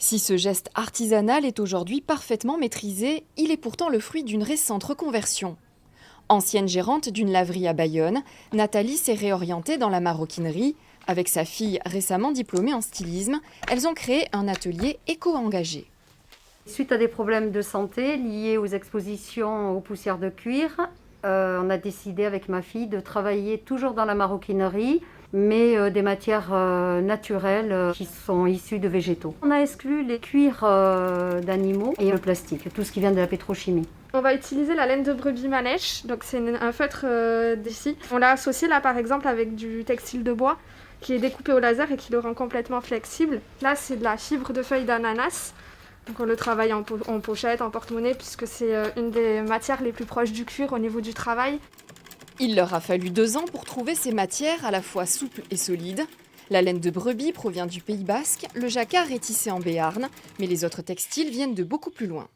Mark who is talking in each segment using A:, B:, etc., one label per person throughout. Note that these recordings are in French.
A: Si ce geste artisanal est aujourd'hui parfaitement maîtrisé, il est pourtant le fruit d'une récente reconversion. Ancienne gérante d'une laverie à Bayonne, Nathalie s'est réorientée dans la maroquinerie. Avec sa fille récemment diplômée en stylisme, elles ont créé un atelier éco-engagé.
B: Suite à des problèmes de santé liés aux expositions aux poussières de cuir, on a décidé avec ma fille de travailler toujours dans la maroquinerie, mais des matières naturelles qui sont issues de végétaux. On a exclu les cuirs d'animaux et le plastique, tout ce qui vient de la pétrochimie.
C: On va utiliser la laine de brebis manèche, donc c'est un feutre d'ici. On l'a associé là par exemple avec du textile de bois qui est découpé au laser et qui le rend complètement flexible. Là c'est de la fibre de feuilles d'ananas. Donc on le travaille en pochette, en porte-monnaie, puisque c'est une des matières les plus proches du cuir au niveau du travail.
A: Il leur a fallu 2 ans pour trouver ces matières à la fois souples et solides. La laine de brebis provient du Pays Basque, le jacquard est tissé en Béarn, mais les autres textiles viennent de beaucoup plus loin.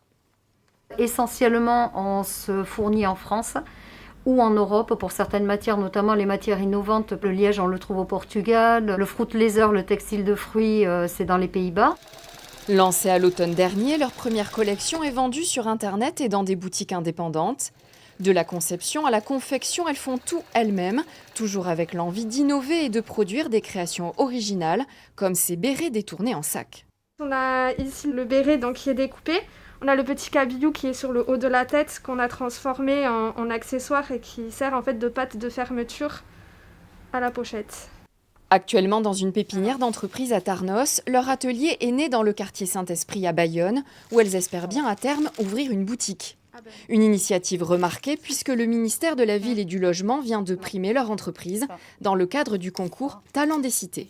B: Essentiellement, on se fournit en France ou en Europe pour certaines matières, notamment les matières innovantes. Le liège, on le trouve au Portugal. Le fruit leather, le textile de fruits, c'est dans les Pays-Bas.
A: Lancée à l'automne dernier, leur première collection est vendue sur Internet et dans des boutiques indépendantes. De la conception à la confection, elles font tout elles-mêmes, toujours avec l'envie d'innover et de produire des créations originales, comme ces bérets détournés en sac.
C: On a ici le béret donc, qui est découpé. On a le petit cabillou qui est sur le haut de la tête qu'on a transformé en accessoire et qui sert en fait de patte de fermeture à la pochette.
A: Actuellement dans une pépinière d'entreprise à Tarnos, leur atelier est né dans le quartier Saint-Esprit à Bayonne, où elles espèrent bien à terme ouvrir une boutique. Une initiative remarquée puisque le ministère de la Ville et du Logement vient de primer leur entreprise dans le cadre du concours Talent des Cités.